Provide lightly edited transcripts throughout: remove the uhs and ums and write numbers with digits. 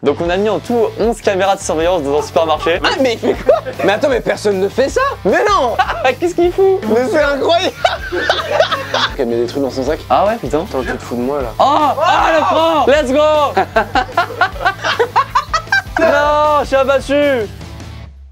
Donc on a mis en tout 11 caméras de surveillance dans un supermarché. Ah mais il fait quoi? Mais attends, mais personne ne fait ça. Mais non. Qu'est-ce qu'il fout? Mais c'est incroyable. Elle met des trucs dans son sac. Ah ouais putain. Attends, tu te fous de moi là. Oh, le prend. Let's go. Non, je suis abattu.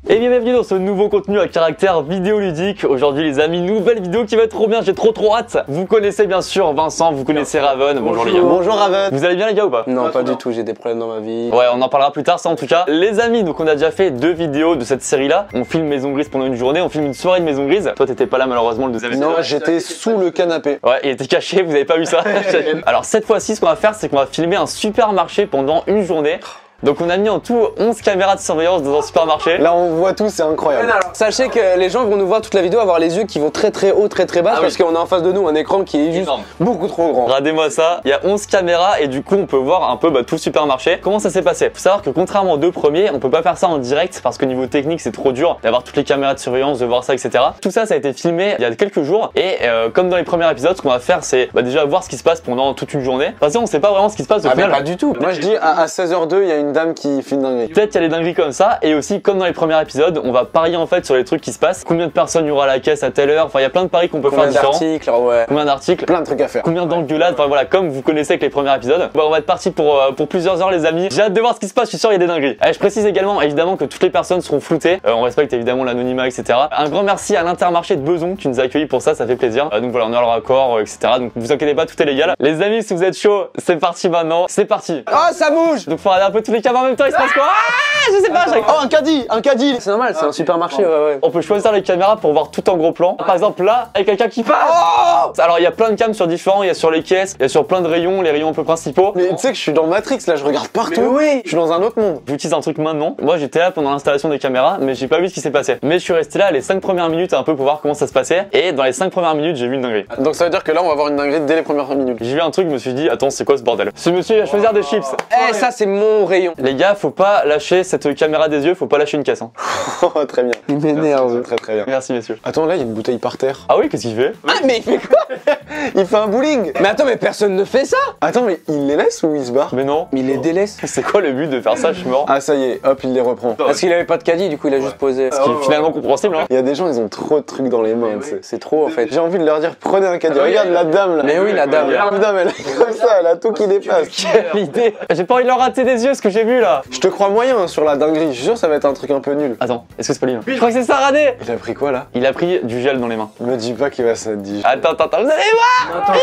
Et bienvenue dans ce nouveau contenu à caractère vidéoludique. Aujourd'hui les amis, nouvelle vidéo qui va être trop bien, j'ai trop hâte. Vous connaissez bien sûr Vincent, vous connaissez Raven. Bonjour les gars. Bonjour Raven. Vous allez bien les gars ou pas? Non, pas du tout, j'ai des problèmes dans ma vie. Ouais, on en parlera plus tard ça en tout cas. Les amis, donc on a déjà fait 2 vidéos de cette série là. On filme Maison Grise pendant une journée, on filme une soirée de Maison Grise. Toi t'étais pas là malheureusement le deuxième. Non, j'étais sous le canapé. Ouais, il était caché, vous avez pas vu ça. Alors cette fois-ci ce qu'on va faire c'est qu'on va filmer un supermarché pendant une journée. Donc on a mis en tout 11 caméras de surveillance dans un supermarché. Là on voit tout, c'est incroyable. Sachez que les gens vont nous voir toute la vidéo, avoir les yeux qui vont très haut, très bas, parce qu'on a en face de nous un écran qui est juste beaucoup trop grand. Regardez-moi ça, il y a 11 caméras et du coup on peut voir un peu tout le supermarché. Comment ça s'est passé? Faut savoir que contrairement aux 2 premiers, on peut pas faire ça en direct parce que niveau technique c'est trop dur d'avoir toutes les caméras de surveillance, de voir ça, etc. Tout ça a été filmé il y a quelques jours et comme dans les premiers épisodes, ce qu'on va faire c'est déjà voir ce qui se passe pendant toute une journée. Parce qu'on sait pas vraiment ce qui se passe au final. Pas du tout. Moi je dis à 16h02, il y a une dame qui filme dinguerie. Peut-être qu'il y a des dingueries comme ça et aussi comme dans les premiers épisodes, on va parier en fait sur les trucs qui se passent. Combien de personnes il y aura à la caisse à telle heure? Enfin, il y a plein de paris qu'on peut faire différents. Combien d'articles? Plein de trucs à faire. Combien d'engueulades? Enfin voilà, comme vous connaissez avec les premiers épisodes. On va être parti pour plusieurs heures les amis. J'ai hâte de voir ce qui se passe, je suis sûr il y a des dingueries. Allez, je précise également évidemment que toutes les personnes seront floutées. On respecte évidemment l'anonymat, etc. Un grand merci à l'Intermarché de Beson qui nous a accueillis pour ça, ça fait plaisir. Donc voilà, on est à le raccord, etc. Donc vous inquiétez pas, tout est légal. Les amis, si vous êtes chaud, c'est parti maintenant. C'est parti. Oh, ça bouge. Donc faut regarder un peu tous les caméras en même temps, il se passe quoi? Je sais pas. Oh, un caddie. C'est normal, c'est un supermarché, ouais. On peut choisir les caméras pour voir tout en gros plan. Par exemple là, il y a quelqu'un qui passe. Alors il y a plein de cams sur différents, il y a sur les caisses, il y a sur plein de rayons, les rayons un peu principaux. Mais tu sais que je suis dans Matrix là, je regarde partout. Mais oui. Je suis dans un autre monde. J'utilise un truc maintenant. Moi j'étais là pendant l'installation des caméras, mais j'ai pas vu ce qui s'est passé. Mais je suis resté là les 5 premières minutes un peu pour voir comment ça se passait. Et dans les 5 premières minutes, j'ai vu une dinguerie. Donc ça veut dire que là on va avoir une dinguerie dès les premières minutes. J'ai vu un truc, je me suis dit, attends, c'est quoi ce bordel? Ce monsieur il va choisir des chips. Eh, ça c'est mon rayon. Les gars, faut pas lâcher cette caméra des yeux, faut pas lâcher une caisse. Hein. Oh, très bien. Il m'énerve. Très bien. Merci messieurs. Attends, là il y a une bouteille par terre. Ah oui, qu'est-ce qu'il fait? Ah mais il fait quoi? Il fait un bowling. Mais attends, mais personne ne fait ça. Attends, mais il les laisse ou il se barre? Mais non. Mais il les délaisse. C'est quoi le but de faire ça? Je suis mort. Ah ça y est, hop, il les reprend. Parce qu'il avait pas de caddie, du coup il a juste posé. Ce qui est finalement compréhensible. Hein. Il y a des gens, ils ont trop de trucs dans les mains, tu sais. C'est trop en fait. J'ai envie de leur dire, prenez un caddie. Regarde la dame là. Mais oui, la dame. La dame, elle est comme ça, elle a tout qui dépasse. Quelle idée! J'ai pas envie de leur rater des yeux ce que j'ai vu là! Je te crois moyen hein, sur la dinguerie, je suis sûr que ça va être un truc un peu nul. Attends, est-ce que c'est pas lui? Je crois que c'est ça, Radé! Il a pris quoi là? Il a pris du gel dans les mains. Me dis pas qu'il va se dire. Attends, vous allez voir!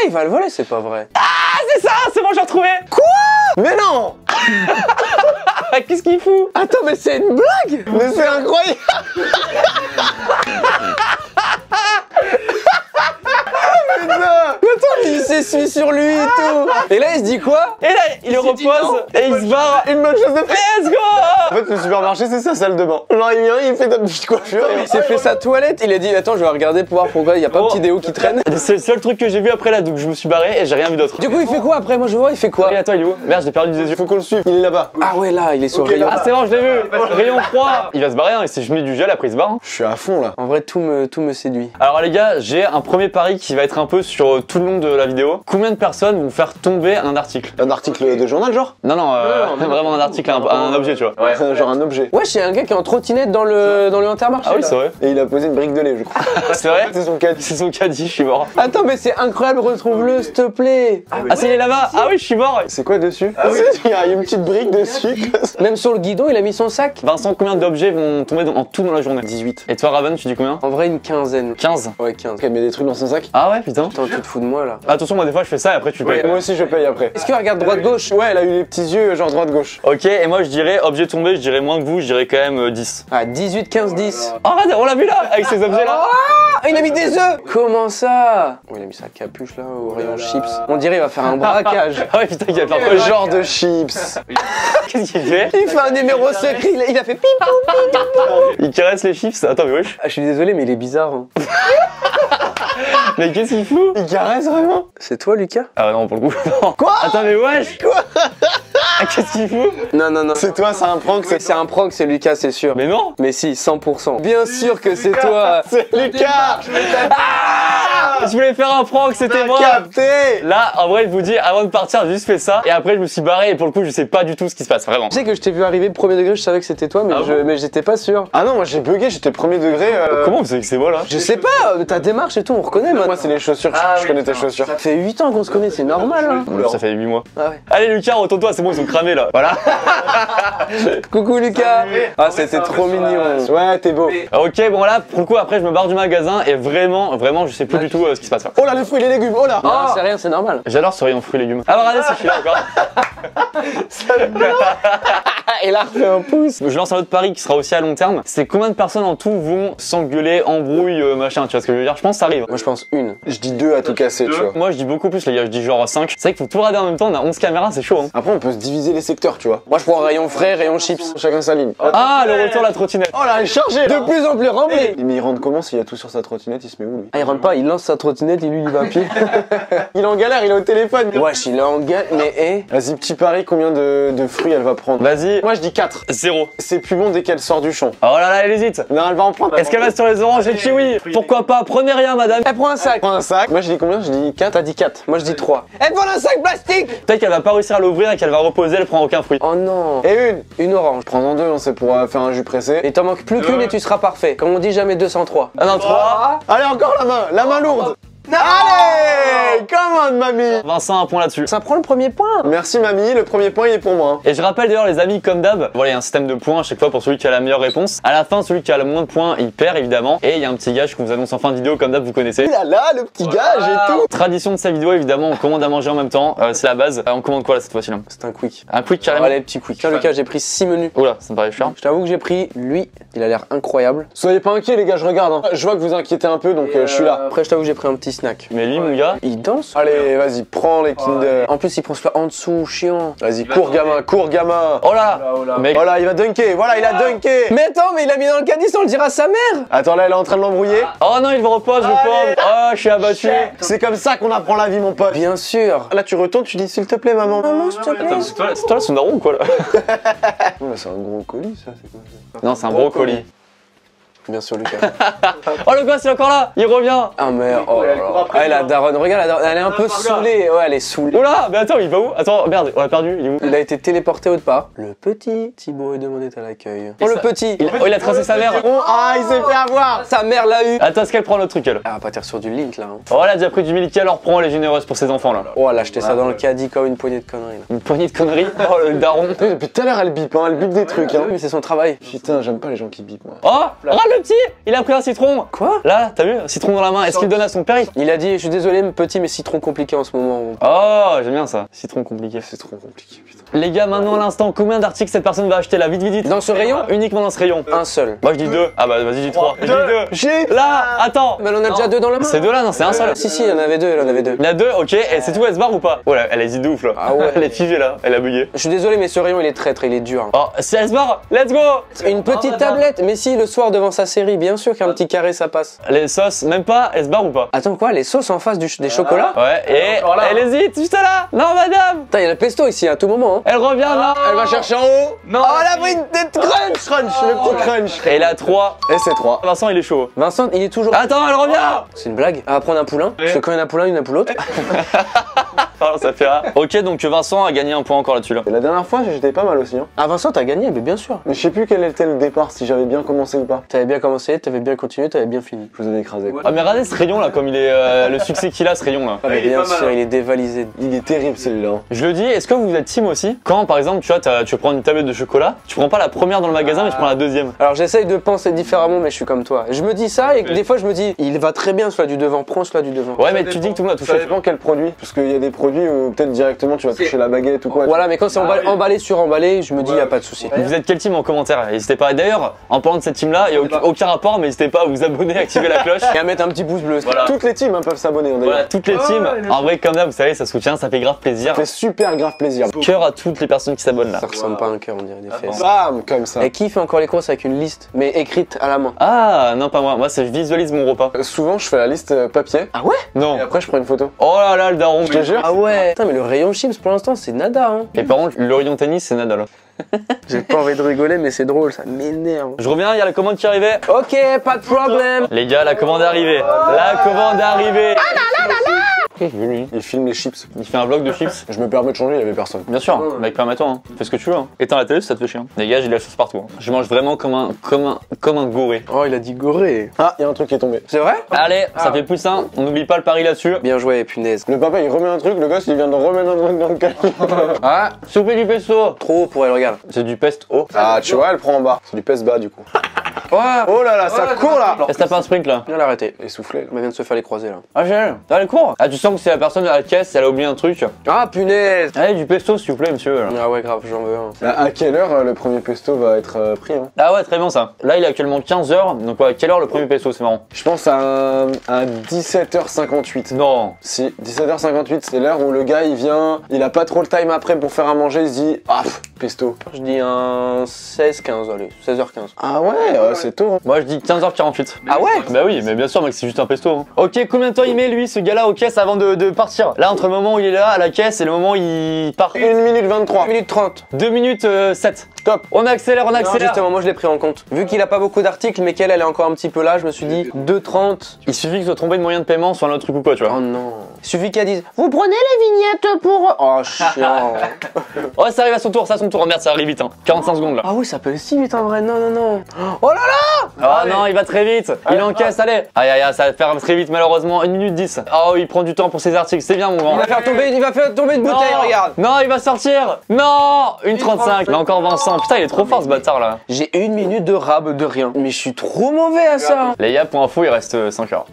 Il va le voler, c'est pas vrai. Ah, c'est ça! C'est bon, j'ai retrouvé! Quoi? Mais non! Qu'est-ce qu'il fout? Attends, mais c'est une blague. Mais c'est incroyable! Attends, il s'essuie sur lui et tout. Et là, il se dit quoi? Et là, il le repose et il se barre. Une bonne chose de fait! Let's go! En fait, le supermarché, c'est sa salle de bain. Genre, il vient, il fait ta petite coiffure. Il s'est fait sa toilette, il a dit attends, je vais regarder pour voir pourquoi il y a pas un petit déo qui traîne. C'est le seul truc que j'ai vu après là, donc je me suis barré et j'ai rien vu d'autre. Du coup, il fait quoi après? Moi, je vois, il fait quoi? Et à toi, il est où? Merde, j'ai perdu des yeux. Faut qu'on le suive, il est là-bas. Ah ouais, là, il est sur Ok, rayon. là. Ah, c'est bon, je l'ai vu! Rayon froid! Il va se barrer, hein, et si je mets du gel, après il se barre. Hein. Je suis à fond là. En vrai, tout me séduit. Alors les gars, j'ai un premier pari qui va être un peu sur tout le long de la vidéo. Combien de personnes vont faire tomber un article? Un article de journal, genre? Non, vraiment un article, un objet, tu vois. Ouais. Genre un objet. Wesh, il y a un gars qui est en trottinette dans le Intermarché. Ah oui, là. c'est vrai. Et il a posé une brique de lait, je crois. C'est vrai? C'est son caddie. C'est son caddie, je suis mort. Attends, mais c'est incroyable, retrouve-le, s'il te plaît. Ah, c'est il est là-bas? Ah oui, je suis mort. C'est quoi dessus? Il y a une petite brique dessus. Même sur le guidon, il a mis son sac. Vincent, combien d'objets vont tomber en tout dans la journée? 18. Et toi, Raven, tu dis combien? En vrai, une quinzaine. 15. Ouais, 15. Elle met des trucs dans son sac. Ah ouais, putain. Attends, tu te fous de moi là. Attention, moi des fois je fais ça et après tu payes. Moi aussi, je paye après. Est-ce qu'il regarde droite-gauche? Ouais, elle a eu les petits yeux, genre droite-gauche. Ok, et moi je dirais objet tombé, je dirais moins que vous, je dirais quand même 10. Ah, 18, 15, 10. Oh, regarde, on l'a vu là, avec ces objets là. Ah, il a mis des œufs. Comment ça? Oh, il a mis sa capuche là au rayon chips. On dirait il va faire un braquage. Ah ouais, putain, il a fait un peu Le genre de chips. Qu'est-ce qu'il fait? Il fait un numéro secret, il a fait pipou. Il caresse les chips. Attends, mais wesh. Ah, je suis désolé, mais il est bizarre. Hein. Mais qu'est-ce qu'il fout? Il caresse vraiment? C'est toi, Lucas? Ah non, pour le coup, non. Quoi? Attends, mais wesh. Quoi? Ah, qu'est-ce qu'il fout? Non, non, non. C'est toi, c'est un prank, C'est un prank, c'est Lucas, c'est sûr. Mais non. Mais si, 100%. Bien sûr que c'est toi. C'est Lucas. Je voulais faire un prank, c'était moi. Capté. Là, en vrai, je vous dis, avant de partir, j'ai juste fait ça. Et après, je me suis barré. Et pour le coup, je sais pas du tout ce qui se passe, vraiment. Tu sais que je t'ai vu arriver premier degré, je savais que c'était toi, mais, Ah bon mais j'étais pas sûr. Ah non, moi j'ai bugué, j'étais premier degré. Comment vous savez que c'est moi là? Je sais pas, ta démarche et tout, on reconnaît Moi maintenant. c'est les chaussures, je connais tes chaussures. Ça fait 8 ans qu'on se connaît, c'est normal. Hein. Ça fait 8 mois. Ah ouais. Allez, Lucas, retourne-toi, c'est bon, ils sont cramés là. Voilà. Coucou Lucas. Ah, c'était trop mignon. Ouais, t'es beau. Ok, bon là, pour le coup, après, je me barre du magasin. Et vraiment, je sais plus du tout ce qui se passe. Oh là, les fruits, les légumes, oh là. Non, c'est rien, c'est normal. J'adore ce rayon fruits et légumes. Ah, bah, regardez, c'est celui-là encore. Et là, refait un pouce. Je lance un autre pari qui sera aussi à long terme. C'est combien de personnes en tout vont s'engueuler, embrouille, machin, tu vois ce que je veux dire? Je pense que ça arrive. Moi, je pense une. Je dis 2 à tout casser, tu vois. Moi, je dis beaucoup plus, les gars, je dis genre 5. C'est vrai qu'il faut tout regarder en même temps, on a 11 caméras, c'est chaud, hein. Après, on peut se diviser les secteurs, tu vois. Moi, je prends rayon frais, rayon chips. Chacun sa ligne. Ah, le retour de la trottinette. Oh là, elle est chargée. De plus en plus rempli. Mais il rentre comment s'il a tout sur sa trottinette? Il se met où lui? Ah, il rentre pas, il lance sa trottinette, il lui va à pied. Il est en galère, il est au téléphone. Wesh, il est en galère, mais Vas-y, petit pari, combien de fruits elle va prendre? Vas-y. Moi je dis 4. 0. C'est plus bon dès qu'elle sort du champ. Oh là là, elle hésite. Non, elle va en prendre. Est-ce qu'elle va sur les oranges et le kiwi? Pourquoi pas? Prenez rien, madame. Elle prend un sac. Prends un sac. Moi je dis combien? Je dis 4. T'as dit 4, moi je dis 3. Elle prend un sac plastique. Peut-être qu'elle va pas réussir à l'ouvrir et qu'elle va reposer, elle prend aucun fruit. Oh non. Et une. Une orange. Prends-en 2, c'est pour faire un jus pressé. Et t'en manques plus qu'une et tu seras parfait. Comme on dit jamais 203. Ah non, 3. Allez, encore la main lourde. Allez, commande mamie. Vincent, un point là-dessus. Ça prend le premier point. Merci mamie, le premier point il est pour moi. Et je rappelle d'ailleurs les amis, comme d'hab, voilà, il y a un système de points à chaque fois pour celui qui a la meilleure réponse. À la fin, celui qui a le moins de points, il perd évidemment. Et il y a un petit gage qu'on vous annonce en fin de vidéo, comme d'hab, vous connaissez. Oh là là, le petit gage et tout. Tradition de sa vidéo, évidemment, on commande à manger en même temps, c'est la base. On commande quoi là cette fois-ci là? C'est un quick. Un quick carrément. Allez, petit quick. Tiens Lucas, j'ai pris 6 menus. Oula, ça me paraît cher. Je t'avoue que j'ai pris lui, il a l'air incroyable. Soyez pas inquiets les gars, je regarde. Hein. Je vois que vous inquiétez un peu donc je suis là. Après, je t'avoue que j'ai pris un petit snack. Mais lui, mon gars, Il danse. Allez, vas-y, prends les Kinder. En plus, il prend cela en dessous, chiant. Vas-y, cours gamin, cours gamin. oh là là, mec. Voilà, il va dunker, voilà, il a dunké. Mais attends, mais il a mis dans le caddie sans le dire à sa mère. Attends, là, elle est en train de l'embrouiller. Oh non, il me repose, le pauvre. Oh, je suis abattu. C'est comme ça qu'on apprend la vie, mon pote. Bien sûr. Là, tu retournes, tu dis s'il te plaît, maman. Maman, s'il te plaît. Attends, c'est toi là, son daron ou quoi là? Oh, c'est un gros colis, ça, c'est quoi ça? Non, c'est un brocoli. Bien sûr, Lucas. Oh le gosse, il est encore là, il revient. Ah, mais oh là là. Ah, la daronne, regarde, la daronne, elle est un peu saoulée. Ouais, elle est saoulée. Oh là, mais attends, il va où? Attends, merde, on l'a perdu, il est où? Il a été téléporté au pas. Le petit Thibaut est demandé à l'accueil. Oh, le petit. Il a tracé sa mère. Ah, il s'est fait avoir. Sa mère l'a eu. Attends, est-ce qu'elle prend notre truc elle? Elle va partir sur du link là. Hein. Oh, elle a déjà pris du Milky, alors prends, elle est généreuse pour ses enfants là. Oh, elle a acheté ça dans le caddie comme une poignée de conneries là. Une poignée de conneries. Oh le daron. Depuis tout à l'heure, elle bip, hein, elle bip des trucs. Hein. Mais c'est son travail. Putain, j'aime pas les gens qui bipent, moi. Oh, regarde le petit, il a pris un citron. Quoi? Là, t'as vu, un citron dans la main, est-ce qu'il donne à son père? Il a dit, je suis désolé, petit, mais citron compliqué en ce moment. Oh, j'aime bien ça, citron compliqué. C'est trop compliqué, putain. Les gars, maintenant à l'instant, combien d'articles cette personne va acheter là? Vite, vite, vite. Dans ce rayon? Uniquement dans ce rayon. Un seul. Moi je dis 2. Ah bah vas-y, dis 3. Je dis 2. J'ai. Là, attends. Mais on en a déjà 2 dans la main. C'est 2 là, non, c'est un seul. Si, si, il y en avait 2, il y en avait 2. Il y en a 2, ok, et c'est tout, elle se barre ou pas? Oh là, elle hésite de ouf là. Ah ouais. Elle est figée là, elle a bugué. Je suis désolé, mais ce rayon, il est traître, il est dur. Oh, si elle se barre, let's go. Une petite tablette, mais si, le soir devant sa série, bien sûr qu'un petit carré, ça passe. Les sauces, même pas, elle se barre ou pas? Attends, quoi, les sauces en face des chocolats? Ouais, et elle hésite, juste là. Non, madame. Putain, il y a le pesto ici à tout moment. Hein. Elle revient là. Elle va chercher en haut. Non. Oh, elle a pris une tête crunch. Crunch, le petit crunch. Et là 3. Et c'est 3. Vincent, il est chaud. Vincent, il est toujours. Attends, elle revient. C'est une blague. Elle va prendre un poulain. Parce que quand il y en a un poulain, il y en a pour l'autre. Oh, ça fait rare. Ok, donc Vincent a gagné un point encore là-dessus là. Et la dernière fois, j'étais pas mal aussi. Hein. Ah, Vincent, t'as gagné, mais bien sûr. Mais je sais plus quel était le départ, si j'avais bien commencé ou pas. T'avais bien commencé, t'avais bien continué, t'avais bien fini. Je vous avais écrasé. Ah mais regardez ce rayon là, comme il est le succès qu'il a ce rayon là. Ah, mais bien sûr, il est dévalisé. Il est terrible celui-là. Hein. Je le dis, est-ce que vous êtes team aussi? Quand par exemple tu vois, tu prends une tablette de chocolat, tu prends pas la première dans le magasin mais tu prends la deuxième. Alors j'essaye de penser différemment, mais je suis comme toi. Je me dis ça et des fois je me dis, il va très bien celui du devant, prends celui du devant. Ouais mais tu dis que tout le monde a Ça touché. dépend quel produit. Parce qu'il y a des produits où peut-être directement tu vas toucher la baguette ou quoi. Voilà, mais quand c'est emballé sur emballé, je me dis, y a pas de souci. Vous êtes quel team en commentaire? N'hésitez pas. D'ailleurs, en parlant de cette team là, il n'y a aucun rapport, mais n'hésitez pas à vous abonner, à activer la cloche. Et à mettre un petit pouce bleu. Voilà. Toutes les teams hein, peuvent s'abonner. Voilà, toutes les teams. En vrai, comme là, vous savez, ça soutient, ça fait grave plaisir. Ça fait super grave plaisir. Cœur à toutes les personnes qui s'abonnent là. Ça ressemble pas à un cœur, on dirait des fesses. Bam, comme ça. Et qui fait encore les courses avec une liste, mais écrite à la main? Ah non, pas moi. Moi, c'est je visualise mon repas. Souvent, je fais la liste papier. Ah ouais? Non. Et après, je prends une photo. Oh là là, le daron. Je te jure. Ah ouais. Putain, mais le rayon chips pour l'instant c'est nada hein. Et par contre, le rayon tennis, c'est Nadal. J'ai pas envie de rigoler mais c'est drôle, ça m'énerve. Je reviens, il y a la commande qui arrivait. Ok, pas de problème. Les gars, la commande est arrivée. La commande est arrivée. Lui, Il filme les chips. il fait un vlog de chips. Je me permets de changer, il y avait personne. Bien sûr, mec, permets-toi, hein. Fais ce que tu veux. Hein. Éteins la télé si ça te fait chier. Hein. Les gars, j'ai de la sauce partout. Hein. Je mange vraiment comme un goré. Oh, il a dit goré. Ah, il y a un truc qui est tombé. C'est vrai? Allez, ça fait plus un. On n'oublie pas le pari là-dessus. Bien joué, punaise. Le papa, il remet un truc, le gosse, il vient de remettre un truc dans le camion. Ah, souper du pesto. Trop pour elle, regarde. C'est du pesto. Ah, tu vois, elle prend en bas. C'est du pèse bas, du coup. Oh là là, ça court là. Est-ce que t'as pas un sprint là? Viens l'arrêter. Essoufflé. On vient de se faire les croisés là. Ah, génial. Allez, cours. Ah, tu sens que c'est la personne à la caisse, elle a oublié un truc. Ah punaise. Allez, du pesto s'il vous plaît, monsieur. Là. Ah ouais, grave, j'en veux un. À quelle heure le premier pesto va être pris hein? Ah ouais, très bien ça. Là, il est actuellement 15h. Donc, ouais, à quelle heure le premier pesto? C'est marrant. Je pense à 17h58. Non. Si, 17h58, c'est l'heure où le gars il vient, il a pas trop le time après pour faire à manger, il se dit ah, pesto. Je dis un 16-15, allez, 16h15. Ah ouais, c'est tôt. Hein. Moi, je dis 15h48. Ah ouais? Bah oui, mais bien sûr, mec, c'est juste un pesto. Hein. Ok, combien de temps il met lui, ce gars-là, aux caisses avant de partir? Là, entre le moment où il est là à la caisse et le moment où il part. 1 minute 23. 1 minute 30. 2 minutes 7. Top. On accélère, on Non, accélère. justement, moi je l'ai pris en compte. Vu qu'il a pas beaucoup d'articles, mais qu'elle est encore un petit peu là, je me suis dit 2,30. Il suffit que soit trompé de moyen de paiement sur un autre truc ou quoi, tu vois. Oh non. Il suffit qu'elle dise vous prenez les vignettes pour. Oh chiant. Oh, ça arrive à son tour, ça à son tour. Oh, merde, ça arrive vite, hein. 45 secondes là. Ah oui, ça peut si vite en vrai. Non, non, non. Oh là là. Oh non, il va très vite. Il encaisse, allez. Aïe aïe aïe, ça va faire très vite malheureusement. 1 minute 10. Oh, il prend du temps pour ses articles, c'est bien mon grand. Il va faire tomber une bouteille, Non. regarde. Non, il va sortir. Non, 1,35. Il a encore Vincent. Putain, il est trop fort ce bâtard là. J'ai 1 minute de rab de rien. Mais je suis trop mauvais à ça. Les gars, pour info, il reste 5 heures.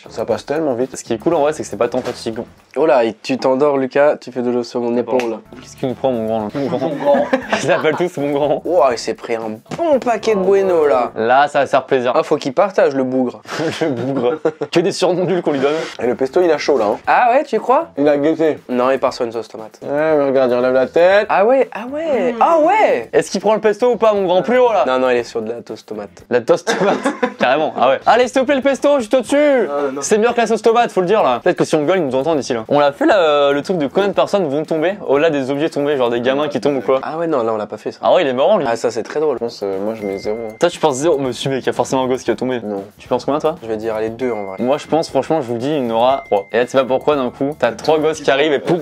Ça passe tellement vite. Ce qui est cool en vrai, c'est que c'est pas tant fatigant. Oh là, et tu t'endors, Lucas, tu fais de l'eau sur mon épaule. Qu'est-ce qu'il nous prend, mon grand là? Mon grand. Ils l'appellent tous mon grand. Oh, il s'est pris un bon paquet de bueno là. Là, ça va faire plaisir. Ah, faut qu'il partage le bougre. Le bougre. Que des surnoms nuls qu'on lui donne. Et le pesto il a chaud là. Hein. Ah ouais, tu crois? Il a guetté. Non, il part sur une sauce tomate. Ouais, mais regarde, il relève la tête. Ah ouais, ah ouais, ah ouais. Est-ce qu'il prend le pesto ou pas, mon grand? Plus haut là. Non, non, il est sur de la toast tomate. La toast tomate. Carrément. Ah ouais. Allez, s'il te plaît, le pesto, juste au-dessus. C'est mieux que la sauce tomate, faut le dire là. Peut-être que si on gueule, ils nous entendent ici là. On l'a fait là, le truc de combien de personnes vont tomber au-delà des objets tombés, genre des gamins qui tombent ou quoi. Ah ouais, non, là, on l'a pas fait ça. Ah ouais, il est marrant lui. Ah, ça, c'est très drôle. Je pense, moi je mets 0. Toi, tu penses 0? Monsieur, mec, il y a forcément un gosse qui a tombé. Non. Tu penses combien toi? Je vais dire, allez, 2 en vrai. Moi, je pense, franchement, je vous dis, il y en aura 3. Et là, tu sais pas pourquoi d'un coup, t'as 3 gosses qui arrivent et poum.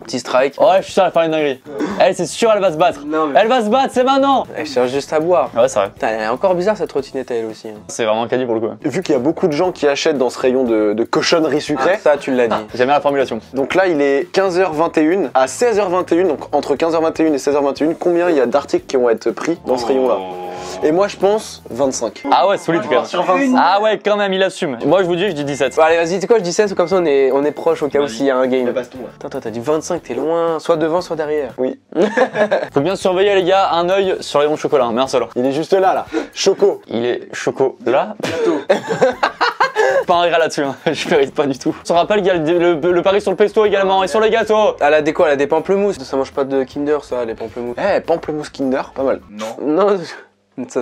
Petit strike. Ouais, je suis sûr, elle va faire une dinguerie. Elle, c'est sûr, elle va se battre. Non, mais- Elle va se battre, c'est maintenant. Elle cherche juste à boire. Ouais, c'est vrai. Putain, elle est encore bizarre cette trottinette, elle aussi. Hein. C'est vraiment un caddie pour le coup. Vu qu'il y a beaucoup de gens qui achètent dans ce rayon de cochonneries sucrées, Ça, tu l'as dit. J'aime bien la formulation. donc là il est 15h21. À 16h21, donc entre 15h21 et 16h21, combien il y a d'articles qui vont être pris dans ce rayon là? Et moi je pense 25. Ah ouais, solide quand même. Ah ouais, quand même, il assume. Moi, je vous dis, je dis 17. Bon, allez, vas-y, tu sais quoi, je dis 16, comme ça on est proche au cas où s'il y a un game. Attends, toi, t'as dit 25, t'es loin. Soit devant, soit derrière. Oui. Faut bien surveiller, les gars, un œil sur les ronds de chocolat, hein, mais un seul. Il est juste là. Choco. Il est choco là. Pas un regret là-dessus, hein. Je mérite pas du tout. On se rappelle, il y a le pari sur le pesto également et sur les gâteaux. Elle a des quoi? Elle a des pamplemousses. Ça mange pas de Kinder, ça, les pamplemousses. Eh, pamplemousse Kinder, pas mal. Non, ça,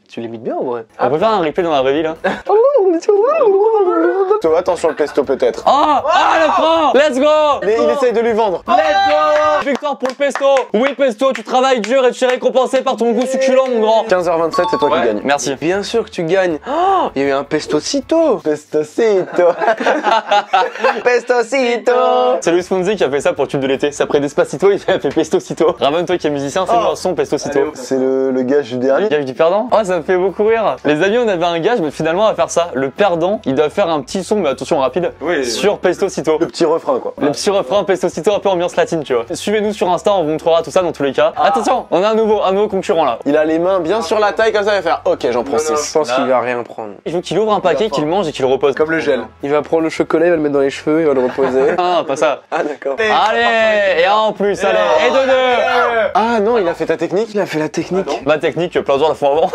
tu l'imites bien en vrai. On peut faire un replay dans la vraie vie là. Toi, attention le pesto peut-être. Oh, ah, le prend. Let's go. Mais il essaye de lui vendre. Let's go. Victoire pour le pesto. Oui, pesto, tu travailles dur et tu es récompensé par ton goût succulent, mon grand. 15h27, c'est toi qui gagne. Merci. Bien sûr que tu gagnes. Oh, il y a eu un pestocito. Pestocito. Pestocito. C'est Luis Fonsi qui a fait ça pour le tube de l'été. C'est après Despacito, il a fait Pestocito. Ramon, toi qui es musicien, c'est le son Pestocito. C'est le gage du dernier. Gage du perdant? Oh, ça me fait beaucoup rire. Les amis, on avait un gage, mais finalement, on va faire ça. Le perdant, il doit faire un petit son, mais attention rapide, sur Pestocito. Le petit refrain quoi. Le petit refrain Pestocito, un peu ambiance latine, tu vois. Suivez-nous sur Insta, on vous montrera tout ça dans tous les cas. Attention, on a un nouveau concurrent là. Il a les mains bien sur la taille comme ça, il va faire ok, j'en prends 6. Je pense qu'il va rien prendre. Je veux qu'il ouvre un paquet, qu'il mange et qu'il le repose. Comme le gel. Il va prendre le chocolat, il va le mettre dans les cheveux, il va le reposer. Ah, pas ça. Ah d'accord. Allez, et un en plus, allez, et de deux. Ah non, il a fait ta technique. Il a fait la technique. Ma technique, plein de gens la font avant.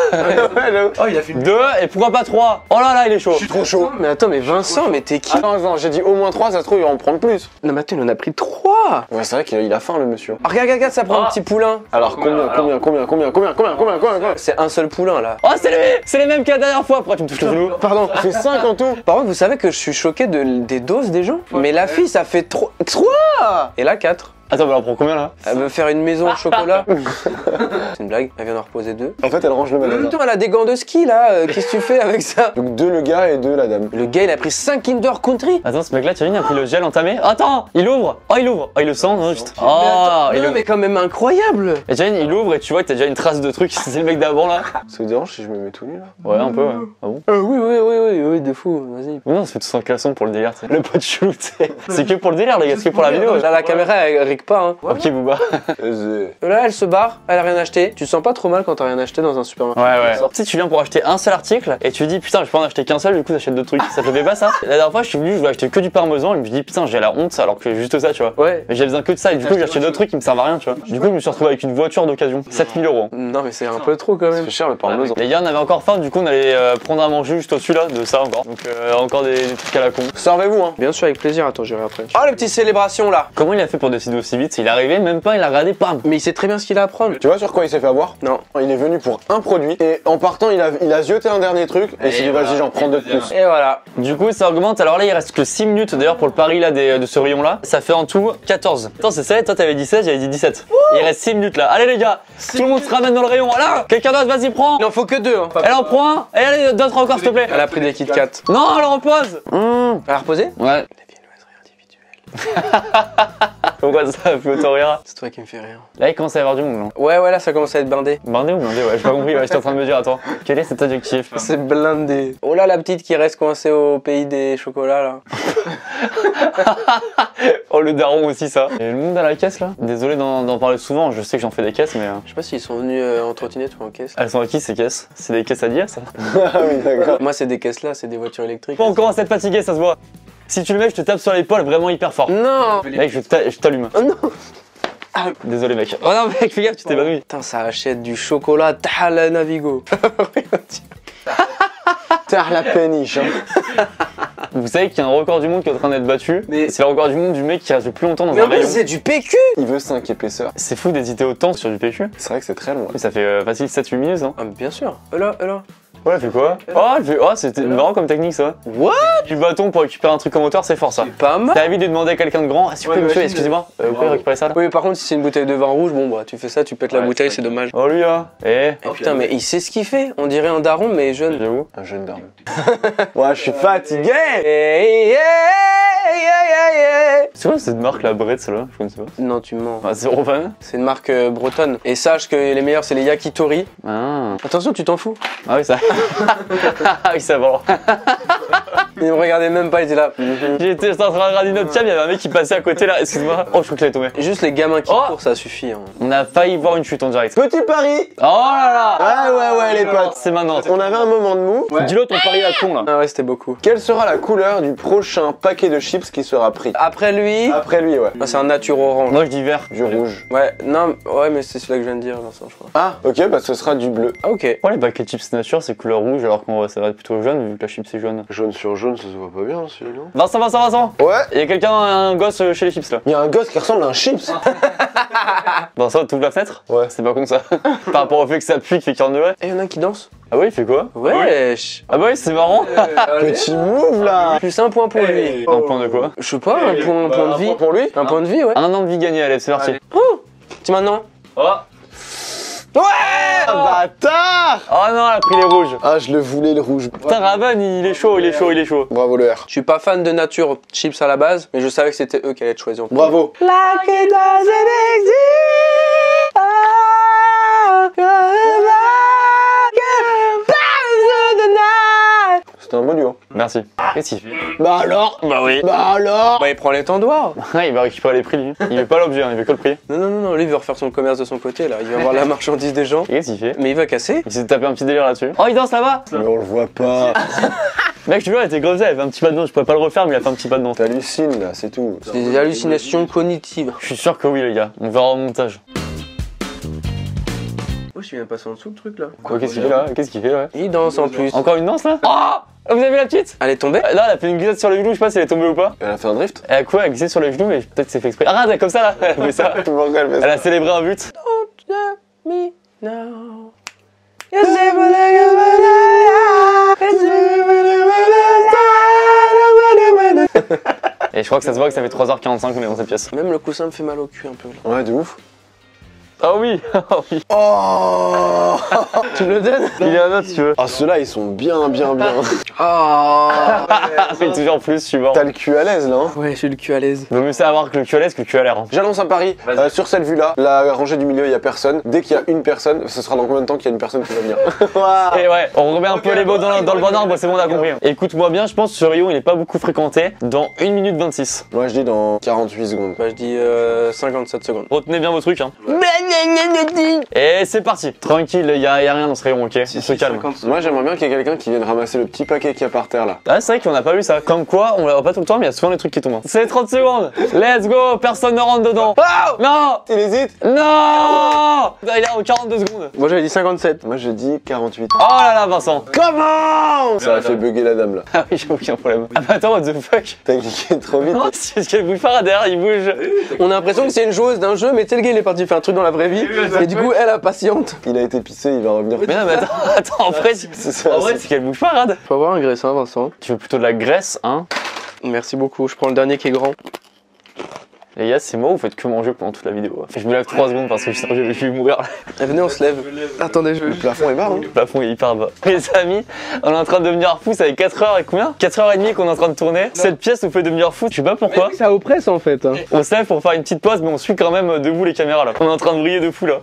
Oh, il a fait une... 2 et pourquoi pas 3? Oh là là, il est chaud. Je suis trop chaud. Mais attends, mais Vincent, mais t'es qui? Attends, j'ai dit au moins 3, ça se trouve, il va en prendre plus. Non, mais attends, il en a pris 3. Ouais, c'est vrai qu'il a faim, le monsieur. Ah, regarde, ça prend un petit poulain. Alors, combien C'est un seul poulain, là. Oh, c'est lui! C'est les mêmes que la dernière fois. Pourquoi tu me touches le genou? Pardon, ça fait 5 en tout. Par contre, vous savez que je suis choqué des doses des gens. Mais la fille, ça fait 3. Et là, 4. Attends, mais on prend combien là? Elle veut faire une maison au chocolat. C'est une blague, elle vient d'en reposer 2. En fait, elle range le magasin. Putain, elle a des gants de ski là, qu'est-ce que tu fais avec ça? Donc 2 le gars et 2 la dame. Le gars il a pris 5 Kinder Country. Attends, ce mec là, tu vois, il a pris le gel entamé. Attends, il ouvre. Oh, il ouvre. Oh, il le sent, non, juste. Mais Oh, attends, il non, ouvre. mais quand même incroyable. Et Jane, il ouvre et tu vois que t'as déjà une trace de truc. C'est le mec d'avant là. Ça vous dérange si je me mets tout nu là? Ouais, un peu, ouais. Ah bon? Oui, de fou, vas-y. Non, c'est tout en caleçon pour le délire, tu sais. Le pote chelou, tu sais. C'est que pour le délire, les gars, c'est que pour la vidéo. Là, la caméra elle rig pas, hein. Ok, Booba. Là, elle se barre, elle a rien acheté. Tu te sens pas trop mal quand t'as rien acheté dans un supermarché? Ouais. Tu sais, tu viens pour acheter un seul article et tu dis putain, je peux en acheter qu'un seul, du coup, t'achètes deux trucs. Ça te fait pas ça? La dernière fois, je suis venu, je voulais acheter que du parmesan et je me dis putain, j'ai la honte alors que juste ça, tu vois. Ouais. Mais j'ai besoin que de ça et du coup, j'ai acheté d'autres trucs qui me servent à rien, tu vois. Du coup, je me suis retrouvé avec une voiture d'occasion. 7000 €. Non, mais c'est un peu trop quand même. C'est cher le parmesan. Les gars, on avait encore faim, du coup, on allait prendre à manger juste au-dessus là, de ça encore. Donc, encore des trucs à la con. Servez-vous, hein. Bien sûr, avec plaisir, attends, j'irai après. Oh, les petites célébrations là. Comment il a fait pour décider aussi vite? Il est arrivé, même pas, il a regardé, bam! Mais il sait très bien ce qu'il a à prendre. Tu vois sur quoi il s'est fait avoir? Non. Il est venu pour un produit et en partant, il a zioté un dernier truc et il s'est dit vas-y, j'en prends 2 de plus. Et voilà. Du coup, ça augmente. Alors là, il reste que 6 minutes d'ailleurs pour le pari là de ce rayon là. Ça fait en tout 14. Attends, c'est 7. Toi, t'avais dit 16, j'avais dit 17. Il reste 6 minutes là. Allez, les gars, tout le monde se ramène dans le rayon. Là, quelqu'un d'autre, vas-y, prends. Il en faut que 2, hein. Elle en prend un. Et allez, d'autres encore, s'il te plaît. Elle a pris des Kit Kat. Non, elle repose. Elle a reposé? Ouais. Pourquoi ça, plus autant rire? C'est toi qui me fais rire. Là, il commence à y avoir du monde, non? Ouais, là, ça commence à être blindé. Blindé ou blindé? Ouais, j'ai pas compris. Ouais, j'étais en train de me dire, attends, quel est cet adjectif? C'est blindé. Oh là, la petite qui reste coincée au pays des chocolats, là. Oh, le daron aussi, ça. Et le monde à la caisse là? Désolé d'en parler souvent, je sais que j'en fais des caisses, mais. Je sais pas s'ils sont venus en trottinette ou en caisse. Elles sont à qui ces caisses? C'est des caisses à dire, ça? Ah oui, d'accord. Moi, c'est des caisses là, c'est des voitures électriques. Bon, on commence à être fatigué, ça se voit. Si tu le mets, je te tape sur l'épaule vraiment hyper fort. Non. Mec, je t'allume. Oh non. Désolé, mec. Oh non, mec, fais gaffe, tu t'évanouis. Putain, ça achète du chocolat Tahla Navigo. T'as la péniche, hein. Vous savez qu'il y a un record du monde qui est en train d'être battu. Mais- C'est le record du monde du mec qui reste le plus longtemps dans Mais un en plus, rayon. c'est du PQ. Il veut 5 épaisseurs. C'est fou d'hésiter autant sur du PQ. C'est vrai que c'est très loin. Ça fait facile 7-8 minutes, hein. Ah, mais bien sûr. Là. Ouais, elle fait quoi? Oh, c'était marrant comme technique, ça. What? Du bâton pour récupérer un truc en moteur, c'est fort, ça. Pas mal. T'as envie de demander à quelqu'un de grand? Ah, s'il vous plaît, monsieur, excusez-moi. Vous pouvez récupérer ça là? Oui, par contre, si c'est une bouteille de vin rouge, bon, bah, tu fais ça, tu pètes la bouteille, c'est dommage. Oh, lui, là. Eh, Oh, putain, mais il sait ce qu'il fait. On dirait un daron, mais jeune. j'avoue. Un jeune d'arme. Ouais, je suis fatigué. C'est quoi cette marque, la Brett, celle-là? Je connais pas. Non, tu mens. Ah, zéro fan? C'est une marque bretonne. Et sache que les meilleurs, c'est les Yakitori. Ah. Attention, tu t'en fous. Ah oui, ça. Ah oui, ça va. Il me regardait même pas, il était là. J'étais en train de regarder notre cam, il y avait un mec qui passait à côté là, excuse-moi. Oh, je crois qu'il est tombé. Juste les gamins qui Oh. courent, ça suffit. Hein. On a failli voir une chute en direct. Petit pari. Oh là là. Ah ouais, les potes. C'est maintenant. On avait un moment de mou. Dis-le ton pari à con là. Ah ouais, c'était beaucoup. Quelle sera la couleur du prochain paquet de chips qui sera pris? Après lui, Après lui, ouais. ah, c'est un nature orange. Moi je dis vert. Du rouge. Ouais, non, ouais, mais c'est celui-là que je viens de dire, Vincent, je crois. Ah, ok, bah ce sera du bleu. Ah, ok. Oh les paquets de chips nature c'est couleur rouge alors qu'on ça va être plutôt jaune vu que la chips c'est jaune. Jaune sur jaune, ça se voit pas bien, celui-là. Vincent. Ouais. Il y a quelqu'un, un gosse chez les chips là. Il y a un gosse qui ressemble à un chips. Vincent, t'ouvres la fenêtre? Ouais. C'est pas con ça. Par rapport au fait que ça pue, qu'il fait 40 degrés. Et y'en a un qui danse. Ah oui, il fait quoi? Wesh. Ah bah oui, c'est marrant. Petit move là. Plus un point pour lui. Un point de quoi? Je sais pas, un point de vie. Pour lui. Un point de vie, ouais. Un an de vie gagné, allez, c'est parti. Oh, c'est maintenant. Oh. Ouais. Bâtard. Oh non, elle a pris les rouges. Ah, je le voulais le rouge. Putain, Raven, il est chaud. Bravo le R. Je suis pas fan de nature chips à la base, mais je savais que c'était eux qui allaient être choisis en premier. Bravo. Like it doesn't exist. C'était un beau duo. Merci. Qu'est-ce qu'il fait? Bah alors. Bah oui. Bah alors. Bah il prend les tendoirs. Il va récupérer les prix lui. Il veut pas l'objet, hein, il veut que le prix. Non, lui il veut refaire son commerce de son côté là. Il va voir la marchandise des gens. Et qu'est-ce qu'il fait? Mais il va casser. Il s'est tapé un petit délire là-dessus. Oh, il danse là-bas. Mais on le voit pas. Mec, je te jure, il était comme ça, il a fait un petit pas de danse. Je pourrais pas le refaire, mais il a fait un petit pas de danse. T'hallucines là, c'est tout. Des hallucinations cognitives. Je suis sûr que oui, les gars. On verra au montage. Oh, je viens de passer en dessous le truc là. Quoi, qu'est-ce qu'il fait là? Qu'est-ce qu'il fait là? Il danse en plus. Encore une danse là? Oh, vous avez vu la petite? Elle est tombée? Là, elle a fait une glissade sur le genou, je sais pas si elle est tombée ou pas. Elle a fait un drift? Elle a quoi? Elle a glissé sur le genou, mais peut-être c'est fait exprès. Ah, regarde, comme ça là! Elle a fait ça. Elle a célébré un but. Don't let me know. Et je crois que ça se voit que ça fait 3h45 qu'on est dans cette pièce. Même le coussin me fait mal au cul un peu. Ouais, de ouf. Ah oui, oh oui. Oh. Tu me le donnes? Il y en a un autre si tu veux. Ah, ceux-là, ils sont bien, bien, bien. Oh. C'est toujours plus suivant. T'as le cul à l'aise, là. Hein. Ouais, je suis le cul à l'aise. Vaut mieux savoir que le cul à l'aise que le cul à l'air. Hein. J'annonce un pari. Sur cette vue-là, la rangée du milieu, il y a personne. Dès qu'il y a une personne, ce sera dans combien de temps qu'il y a une personne qui va venir? Et ouais, on remet un peu les mots dans le bon ordre, c'est bon, on a compris. Écoute-moi bien, je pense que ce rayon il est pas beaucoup fréquenté. Dans 1 minute 26. Moi, je dis dans 48 secondes. Bah, je dis 57 secondes. Retenez bien vos trucs, hein. Et c'est parti. Tranquille, y a rien dans ce rayon, ok? On se calme. Moi, j'aimerais bien qu'il y ait quelqu'un qui vienne ramasser le petit paquet qu'il y a par terre là. Ah, c'est vrai qu'on a pas vu ça. Comme quoi, on la voit pas tout le temps, mais il y a souvent des trucs qui tombent. C'est 30 secondes. Let's go. Personne ne rentre dedans. Oh non. Il hésite. Non. Il est en 42 secondes. Moi, j'avais dit 57. Moi, je dis 48. Oh là là, Vincent. Comment? Ça a fait bugger la dame là. Ah oui, j'ai aucun problème. Ah bah attends, what the fuck? T'as cliqué trop vite. C'est parce qu'elle bouge pas derrière, il bouge. On a l'impression que c'est une joueuse d'un jeu, mais tel gars il est parti faire un truc dans la vraie vie. Et du coup, elle impatiente. Il a été pissé, il va revenir. Mais non, mais attends, en vrai, c'est qu'elle bouge pas, regarde. Faut avoir un graissin, Vincent. Tu veux plutôt de la graisse, hein? Merci beaucoup. Je prends le dernier qui est grand. Les gars, c'est moi ou vous faites que manger pendant toute la vidéo? Je me lève 3 secondes parce que je vais mourir là. Venez, on se lève. Attendez, je Le plafond est bas, hein. Le plafond est hyper bas. Les amis, on est en train de devenir fou, ça fait 4h et combien? 4h30 qu'on est en train de tourner. Cette pièce nous fait devenir fou, je sais pas pourquoi. Ça oppresse en fait. Hein. On se lève pour faire une petite pause, mais on suit quand même debout les caméras là. On est en train de briller de fou là.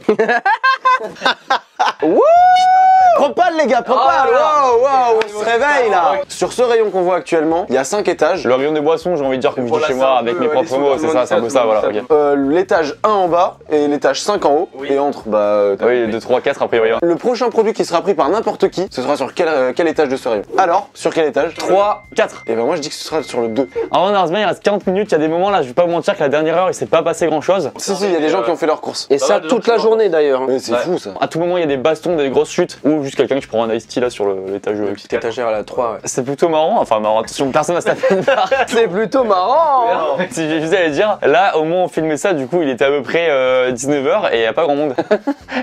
Wouh! Prends pas les gars, prends pas! Wow, wow, on se réveille là! Sur ce rayon qu'on voit actuellement, il y a 5 étages. Le rayon des boissons, j'ai envie de dire comme je dis chez moi, avec mes propres mots, c'est ça, c'est un peu ça, voilà. Okay. L'étage 1 en bas et l'étage 5 en haut. Oui. Et entre, bah. Oui, 2, 3, 4 a priori. Le prochain produit qui sera pris par n'importe qui, ce sera sur quel étage de ce rayon? Alors, sur quel étage? 3, 4. Et ben moi je dis que ce sera sur le 2. Alors Narsman, il reste 40 minutes, il y a des moments là, je vais pas vous mentir que la dernière heure il s'est pas passé grand chose. Si, il y a des gens qui ont fait leurs courses. Et ça toute la journée d'ailleurs. Mais c'est fou ça. À tout moment, il y a des bastons, des grosses chutes, ou juste quelqu'un qui prend un ice tea là sur l'étage. Petite étagère à la 3. Ouais. C'est plutôt marrant, enfin marrant, attention, personne à se taper une barre. C'est plutôt marrant. Si j'ai juste à dire, là au moment où on filmait ça, du coup il était à peu près 19h et il y a pas grand monde.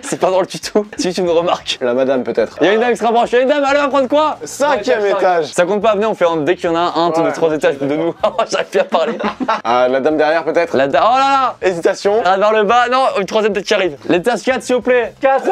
C'est pas drôle du tout, si tu me remarques. La madame peut-être. Il y a une dame qui se rapproche, il y a une dame, allez on va prendre quoi? 5e étage. Ça compte pas, venez on fait dès qu'il y en a un, 2, 3 étages de nous. J'arrive plus à parler. Ah, la dame derrière peut-être. La dame, oh là là. Hésitation. Regarde vers le bas, non, une troisième tête qui arrive. L'étage 4 s'il vous plaît. 4.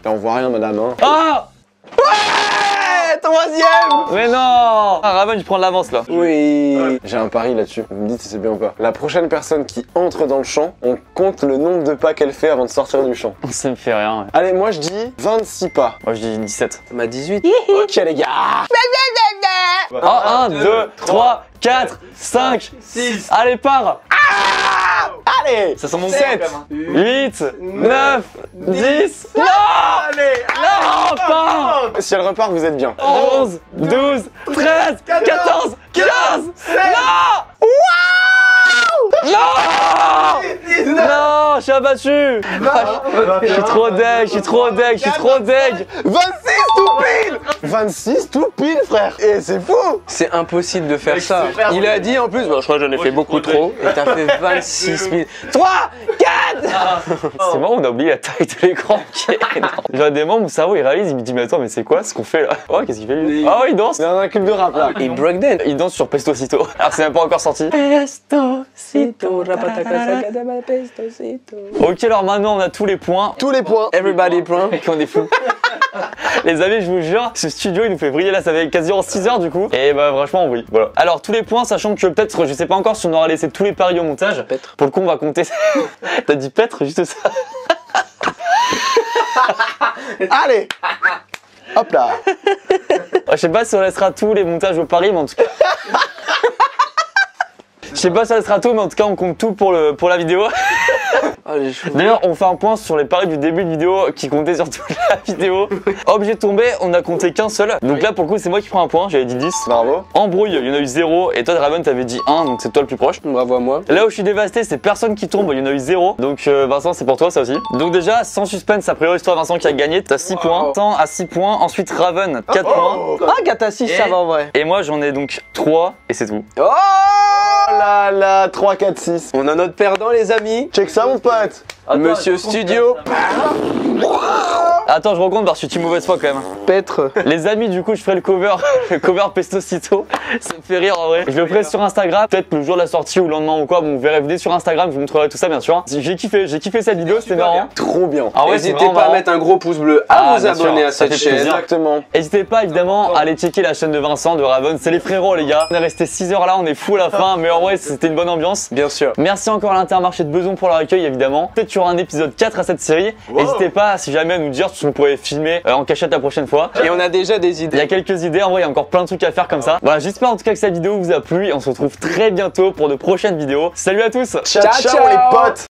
On voit rien madame hein. Ah. Ouais, 3e. Mais non. Ah, Raven, je prends de l'avance là. Oui. J'ai un pari là-dessus. Vous me dites si c'est bien ou pas. La prochaine personne qui entre dans le champ, on compte le nombre de pas qu'elle fait avant de sortir du champ. Ça me fait rien. Ouais. Allez, moi je dis 26 pas. Moi je dis 17. Ma 18. Ok les gars. Oh, 1, 2, 3, 4, 5, 6. Allez, pars. Allez. Ça sent mon 7, 8, 9, 10. Non. Allez. Non, pas. Si elle repart, vous êtes bien. 11, 12, 13, 14, 15. Non. Non. Non, je suis abattu. Je suis trop deg, je suis trop deg, je suis trop deg. 26 tout pile. 26 tout pile frère. Et c'est fou. C'est impossible de faire ça. Il a dit en plus, bah, je crois que j'en ai fait beaucoup trop. Et t'as fait 26 000. 3, 4. C'est marrant, on a oublié la taille de l'écran qui est énorme. Genre des moments où mon cerveau il réalise, il me dit mais attends mais c'est quoi ce qu'on fait là? Oh qu'est-ce qu'il fait lui? Oh il danse. C'est un clip de rap là. Il breakdance. Il danse sur Pestocito. Alors c'est même pas encore sorti. Pestocito, Pestocito. Ok alors maintenant on a tous les points. Tous les points. Everybody point. Et qu'on est fous. Les amis, je vous jure, ce studio il nous fait briller là, ça fait quasiment 6 heures du coup. Et bah franchement oui, voilà. Alors tous les points, sachant que peut-être, je sais pas encore si on aura laissé tous les paris au montage. Pêtre. Pour le coup on va compter. T'as dit pêtre, juste ça. Allez. Hop là. Je sais pas si on laissera tous les montages au pari, mais en tout cas. Je sais pas si on laissera tout, mais en tout cas on compte tout pour la vidéo. j'ai chaud. D'ailleurs, on fait un point sur les paris du début de vidéo qui comptaient sur toute la vidéo. Objet de tomber, on a compté qu'un seul. Donc là, pour le coup, c'est moi qui prends un point. J'avais dit 10. Bravo. Embrouille, il y en a eu 0. Et toi, Raven, t'avais dit 1. Donc c'est toi le plus proche. Bravo à moi. Là où je suis dévasté, c'est personne qui tombe. Il y en a eu 0. Donc Vincent, c'est pour toi ça aussi. Donc déjà, sans suspense, a priori, c'est toi, Vincent, qui a gagné. T'as 6 points. Vincent a 6 points. Ensuite, Raven, 4 points. Ah, 4 à 6, ça va en vrai. Et moi, j'en ai donc 3. Et c'est tout. Oh là là, 3, 4, 6. On a notre perdant, les amis. Check ça, mon pote. Monsieur Studio. Attends, je recompte parce que je suis mauvaise foi quand même. Pêtre. Les amis, du coup, je ferai le cover Pestocito. Ça me fait rire en vrai. Je le ferai sur Instagram, peut-être le jour de la sortie ou le lendemain ou quoi. Bon, vous verrez venez sur Instagram, je vous montrerai tout ça bien sûr. J'ai kiffé cette vidéo, c'était marrant. Trop bien. Ah ouais, c'est N'hésitez vraiment pas à marrant. mettre un gros pouce bleu, à vous bien abonner sûr, à ça cette fait chaîne. plaisir. Exactement. N'hésitez pas évidemment à aller checker la chaîne de Vincent, de Raven. C'est les frérots les gars. On est resté 6 heures là, on est fou à la fin, mais en vrai c'était une bonne ambiance. Bien sûr. Merci encore à l'Intermarché de Beson pour leur accueil évidemment. Peut-être qu'il y aura un épisode 4 à cette série. N'hésitez pas si jamais à nous dire si on pourrait filmer en cachette la prochaine fois. Et on a déjà des Il y idées. a quelques idées, en vrai il y a encore plein de trucs à faire comme ça. Voilà, j'espère en tout cas que cette vidéo vous a plu et on se retrouve très bientôt pour de prochaines vidéos. Salut à tous. Ciao, ciao les potes.